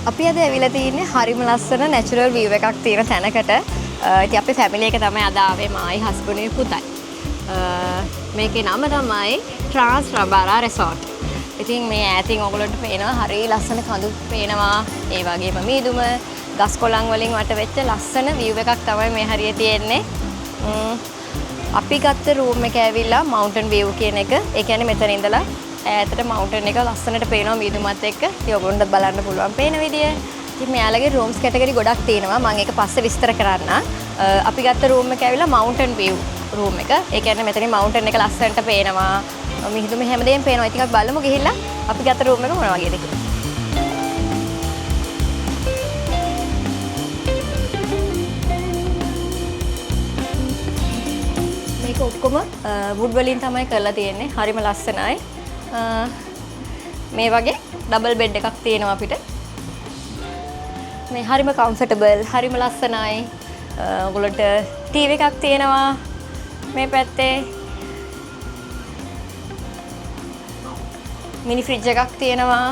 අපි අද ඇවිල්ලා තින්නේ හරිම ලස්සන නැචරල් view එකක් තියෙන තැනකට. ඉතින් අපේ ෆැමිලි එක තමයි අද ආවේ මායි හස්බන්ඩ්ගේ පුතයි. මේකේ නම තමයි ට්‍රාන්ස් රබාරා resort. ඉතින් මේ ඈතින් ඔයගොල්ලන්ට පේනවා හරිය ලස්සන කඳු පේනවා. ඒ වගේම මීදුම ගස් කොළන් වලින් වට වෙච්ච ලස්සන view එකක් තමයි මේ හරිය තියෙන්නේ. අපි ගත්ත room එක ඇවිල්ලා mountain view කියන එක. ඒ කියන්නේ මෙතන ඉඳලා ඈතට mountain එක ලස්සනට පේනවා මීදුමත් එක්ක. ඉතින් ඔයගොල්ලන්ට බලන්න පුළුවන් පේන විදිය. ඉතින් මෙයාලගේ rooms category ගොඩක් තියෙනවා. මම ඒක පස්සේ විස්තර කරන්න. අපි ගත්ත room එක ඇවිල්ලා mountain view room එක. ඒ කියන්නේ මෙතනින් mountain එක ලස්සනට පේනවා. මිහිදුම හැමදේම පේනවා. ඉතින් අපි බලමු ගිහිල්ලා අපි ගත්ත room එක මොන වගේද කියලා. මේක ඔක්කොම wood වලින් තමයි කරලා තියෙන්නේ. හරිම ලස්සනයි. මේ වගේ ඩබල් බෙඩ් එකක් තියෙනවා අපිට. මේ හරිම කම්ෆර්ටබල්, හරිම ලස්සනයි. ඔයගොල්ලන්ට ටීවී එකක් තියෙනවා මේ පැත්තේ. මිනි ෆ්‍රිජ් එකක් තියෙනවා.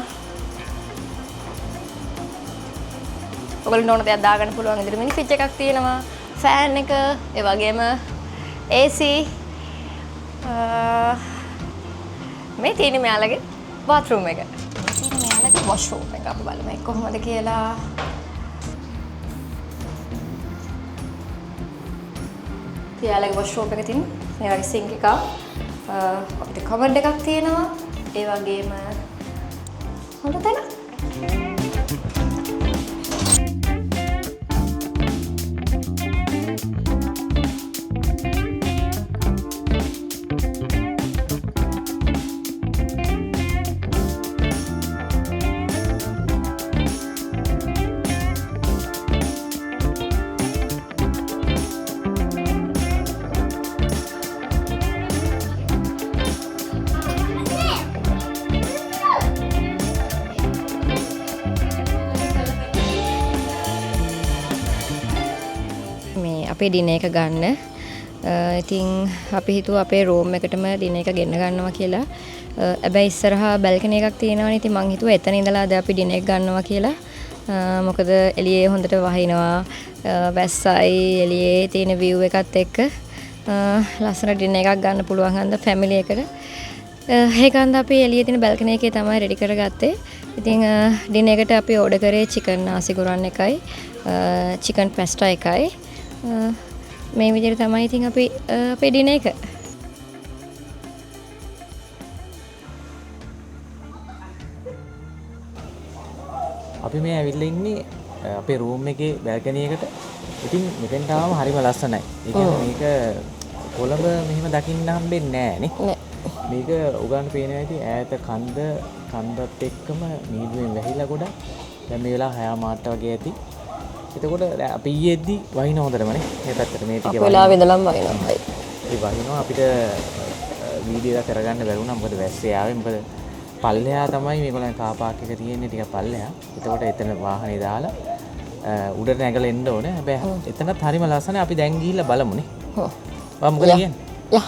ඔයගොල්ලන්ට ඕන දෙයක් දාගන්න පුළුවන් විදිහට මිනි ෆ්‍රිජ් එකක් තියෙනවා. ෆෑන් එක, ඒ වගේම AC. මේ තියෙන්නේ මෙයාලගේ bathroom එක. තියෙන්නේ මෙයාලගේ washroom එක. අපි බලමු ඒක කොහොමද කියලා. එයාලගේ washroom එක තියෙන මේ වගේ sink එකක්. අපිට cupboard එකක් තියෙනවා. ඒ වගේම හොඳ තැනක්. අපේ ඩිනර් එක ගන්න. ඉතින් අපි හිතුවා අපේ රූම් එකටම ඩිනර් එක ගෙන්න ගන්නවා කියලා. හැබැයි ඉස්සරහා බල්කනි එකක් තියෙනවනේ. ඉතින් මං හිතුවා එතන ඉඳලා අද අපි ඩිනර් එක ගන්නවා කියලා. මොකද එළියේ හොඳට වහිනවා. වැස්සයි එළියේ තියෙන view එකත් එක්ක ලස්සන ඩිනර් එකක් ගන්න පුළුවන් හන්ද ෆැමිලි එකට. ඒකන්ද අපි එළියේ තියෙන බල්කනි එකේ තමයි රෙඩි කරගත්තේ. ඉතින් ඩිනර් එකට අපි ඕඩර් කරේ chicken nasi goreng එකයි chicken pasta එකයි. මේ විදිහට තමයි ඉතින් අපි අපේ ඩිනර් එක. අපි මේ ඇවිල්ලා ඉන්නේ අපේ රූම් එකේ බල්කනි එකට. ඉතින් මෙතෙන්ට ආවම හරිම ලස්සනයි. ඒ කියන්නේ මේක කොළඹ මෙහෙම දකින්න හම්බෙන්නේ නැහැ නේ. මේක උගන්න පේනවා ඇති ඈත කන්දත් එක්කම මීදුවෙන් වැහිලා ගොඩක්. දැන් මේ වෙලාව 6 මාට වගේ ඇති. එතකොට අපි ඊයේදී වහින හොඳටමනේ මේ පැත්තට මේ ටික වෙලාවෙ ඉඳලම වහිනවා. ඒ වහිනවා අපිට වීඩියෝ එක කරගන්න බැරුණා මොකද වැස්සේ ආවේ මොකද පල්ලෙහා තමයි මේගොල්ලන් කාර් පාක් එක තියෙන්නේ ටික පල්ලෙහා. එතකොට එතන වාහනේ දාලා උඩට නැගලා එන්න ඕනේ. හැබැයි එතනත් හරිම ලස්සනයි. අපි දැන් ගිහිල්ලා බලමුනේ. ඔව්. මොකද කියන්නේ? යා.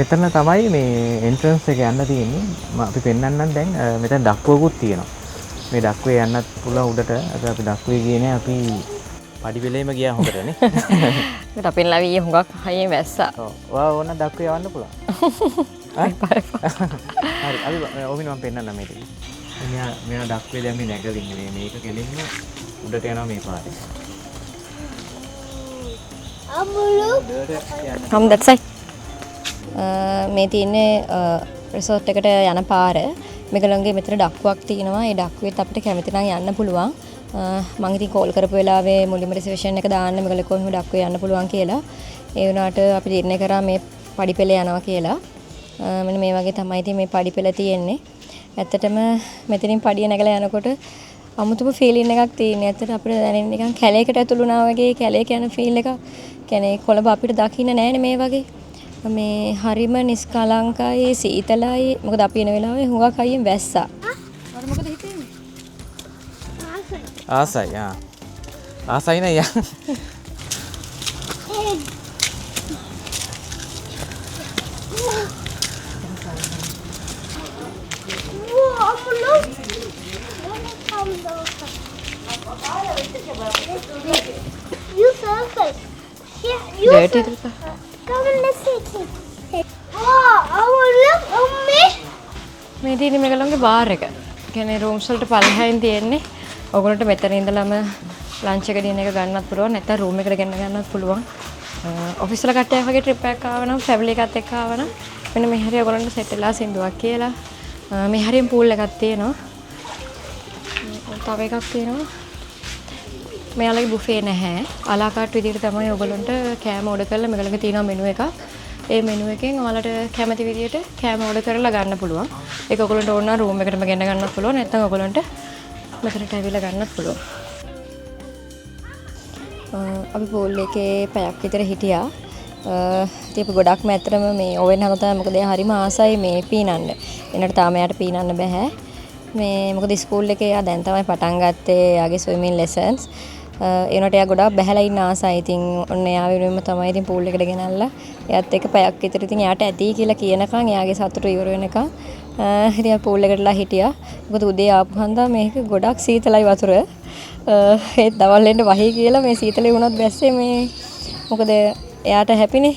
එතන තමයි මේ එන්ට්‍රන්ස් එක යන්න තියෙන්නේ. අපි පෙන්නන්නම් දැන් මෙතන ඩක්කුවකුත් තියෙනවා. මේ ඩක්කුවේ යන්නත් පුළුවන් උඩට. අද අපි ඩක්කුවේ ගියේ නෑ. අපි පඩි පෙළේම ගියා හොඳටනේ. ඒකට අපෙන් ලවි හුඟක් හයියෙන් වැස්සා. ඔව්. ඔයා ඕන ඩක්කුවේ යවන්න පුළුවන්. හරි. අපි ඔබින මම පෙන්නන්නම් මේක. මෙයා ඩක්කුවේ දැන් මේ නැගලින්නේ. මේක කෙලින්ම උඩට යනවා මේ පාරේ. Come that side. මේ තියෙන්නේ රිසෝට් එකට යන පාර. මේගොල්ලන්ගේ මෙතන ඩක්කුවක් තියෙනවා. ඒ ඩක්කුවෙත් අපිට කැමති නම් යන්න පුළුවන්. මම ඉතින් කෝල් කරපු වෙලාවේ මුලින්ම රිසර්වේෂන් එක දාන්න මේගොල්ලෝ කොහොම ඩක්කුවේ යන්න පුළුවන් කියලා. ඒ වුණාට අපි තීරණය කරා මේ පඩි පෙළ යනවා කියලා. මෙන්න මේ වගේ තමයි ඉතින් මේ පඩි පෙළ තියෙන්නේ. ඇත්තටම මෙතනින් පඩිය නැගලා යනකොට අමුතුම ෆීලින් එකක් තියෙනවා. ඇත්තට අපිට දැනෙන්නේ නිකන් කැලේකට ඇතුළු වුණා වගේ කැලේක යන ෆීල් එකක්. කියන්නේ කොළඹ අපිට දකින්න නෑනේ මේ වගේ. මේ හරිම නිස්කලංකයි සීතලයි. මොකද අපි එන වෙලාවේ හුඟක් හයියෙන් වැස්සා. අර මොකද හිතෙන්නේ? ආසයි. ආසයි නේ යා. dirty dulu. Come on, let's see. Oh, look, Ummi. මේ තියෙන්නේ මේගොල්ලන්ගේ බාර් එක. කියන්නේ රූම්ස් වලට පල්ලෙහායින් තියෙන්නේ. ඔයගොල්ලන්ට මෙතන ඉඳලාම ලන්ච් එක දින එක ගන්නත් පුළුවන්. නැත්නම් රූම් එකට ගෙන්න ගන්නත් පුළුවන්. ඔෆිස් වල කට්ටියක් වගේ ට්‍රිප් එකක් ආව නම් ෆැමිලි එකත් එක්ක ආව නම් මෙන්න මේ හරිය ඔයගොල්ලන්ට සෙට් වෙලා සින්දුවක් කියලා. මේ හරියම පූල් එකක් තියෙනවා. තව එකක් තියෙනවා. මෙයාලගේ බුෆේ නැහැ. අලාකාට් විදිහට තමයි ඔයගොල්ලන්ට කෑම ඕඩර් කරලා මේගොල්ලන්ගේ තියෙනවා මෙනු එකක්. ඒ මෙනු එකෙන් ඔයාලට කැමති විදිහට කෑම ඕඩර් කරලා ගන්න පුළුවන්. ඒක ඔයගොල්ලන්ට ඕන නම් රූම් එකටම ගෙන්න ගන්නත් පුළුවන්. නැත්නම් ඔයගොල්ලන්ට මෙතනට ඇවිල්ලා ගන්නත් පුළුවන්. අපි පූල් එකේ පැයක් විතර හිටියා. ඉතින් අපි ගොඩක්ම ඇත්තටම මේ ඕවෙන් හැම තමයි මොකද එයා හරිම ආසයි මේ පීනන්න. එනට තාම එයාට පීනන්න බෑ. මේ මොකද ස්කූල් එකේ එයා දැන් තමයි පටන් ගත්තේ එයාගේ ස්විමින් ලෙසන්ස්. ඒනට එයා ගොඩාක් බහැලා ඉන්න ආසයි. ඉතින් ඔන්න එයා වෙනුවෙන්ම තමයි ඉතින් පූල් එකට ගෙනල්ලා එයාත් එක්ක පැයක් විතර ඉතින් එයාට ඇති කියලා කියනකම් එයාගේ සතුට ඉවර වෙනකම් ඉතින් පූල් එකටලා හිටියා. මොකද උදේ ආපු හන්දා මේක ගොඩක් සීතලයි වතුර. ඒත් දවල් එන්න වහී කියලා මේ සීතලේ වුණත් බැස්සේ මේ මොකද එයාට හැපිනේ.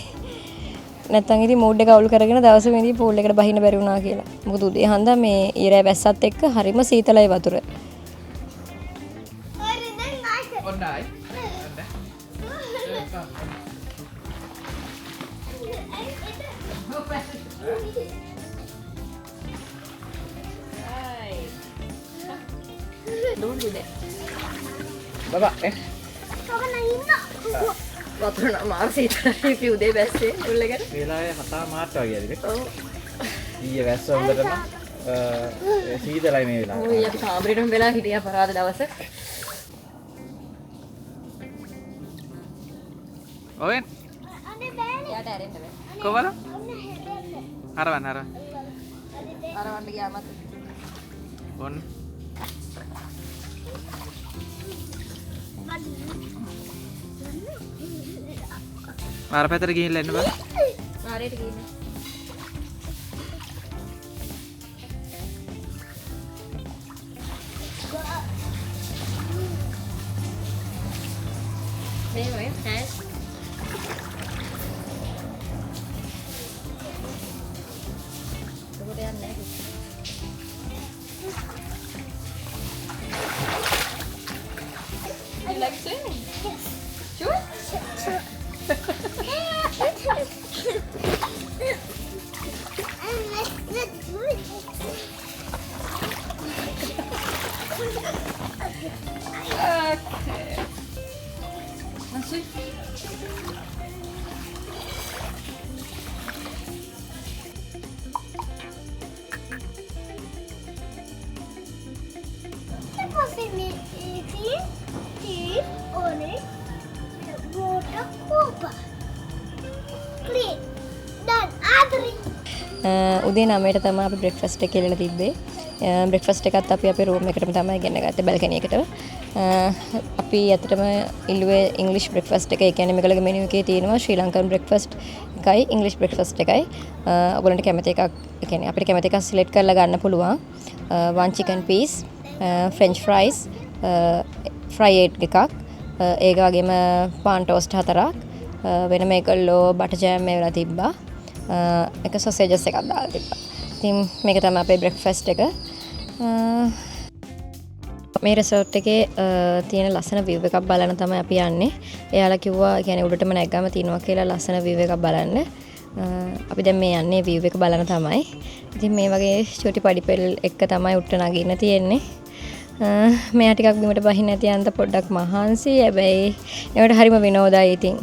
නැත්තම් ඉතින් මූඩ් එක අවුල් කරගෙන දවසෙම ඉතින් පූල් එකට බහින්න බැරි වුණා කියලා. මොකද උදේ හන්දා මේ ඊරෑ වැස්සත් එක්ක හරිම සීතලයි වතුර. Don't do that. Bapak, Kau nak වතුර නම් මාර සීතලයි අපි උදේ බැස්සේ පූල් එකට. වෙලාවේ 7:00 වගේ ඇවිල්ලා. ඔව්. ඊයේ වැස්ස හොඳටම සීතලයි මේ වෙලාවේ. ඔය අපි කාමරේටම වෙලා හිටියා පරාද දවස. ඔවෙන් Ada band. යාට ඇරෙන්න බෑ. කොහමද? Ada helmet. අරවන්න අරවන්න ගියාමත් ඔන්න මාර පැතර ගිහිල්ලා එන්න බෑ. ආරේට ගිහින්. මේ ඔය හැස් ඔබට යන්නේ නැහැ. You like swimming? Yes. Sure? Sure. And let's do it. Okay. Let's swim. Tapos ini orange water cooper. Clean. Done. Adri. උදේ 9ට තමයි අපි බ්‍රෙක්ෆාස්ට් එක කියලා තිබ්බේ. බ්‍රෙක්ෆාස්ට් එකත් අපි අපේ රූම් එකටම තමයි ගෙන්න ගත්තේ බල්කනි එකට. අපි ඇත්තටම ඉල්ලුවේ ඉංග්‍රීසි බ්‍රෙක්ෆාස්ට් එක. ඒ කියන්නේ මේගොල්ලෝගේ මෙනු එකේ තියෙනවා ශ්‍රී ලංකන් බ්‍රෙක්ෆාස්ට් එකයි ඉංග්‍රීසි බ්‍රෙක්ෆාස්ට් එකයි. ඔයගොල්ලන්ට කැමති එකක්, ඒ කියන්නේ අපිට කැමති එකක් සිලෙක්ට් කරලා ගන්න පුළුවන්. one chicken piece, french fries, fry egg එකක්, ඒක වගේම පාන් ටෝස්ට් 4ක්, වෙනම ඒකල්ලෝ බටර් ජෑම් මේවලා තිබ්බා. එක සොසේජස් එකක් දාලා තිබ්බා. ඉතින් මේක තමයි අපේ බ්‍රෙක්ෆාස්ට් එක. මේ රිසෝට් එකේ තියෙන ලස්සන view එකක් බලන්න තමයි අපි යන්නේ. එයාලා කිව්වා කියන්නේ උඩටම නැග්ගම තියෙනවා කියලා ලස්සන view එකක් බලන්න. අපි දැන් මේ යන්නේ view එක බලන්න තමයි. ඉතින් මේ වගේ චූටි පඩිපෙල් එක තමයි උඩට නගින්න තියෙන්නේ. මෙයා ටිකක් බිමට බහින්න නැති යන්ත පොඩ්ඩක් මහන්සි. හැබැයි ඒකට හරිම විනෝදයි ඉතින්.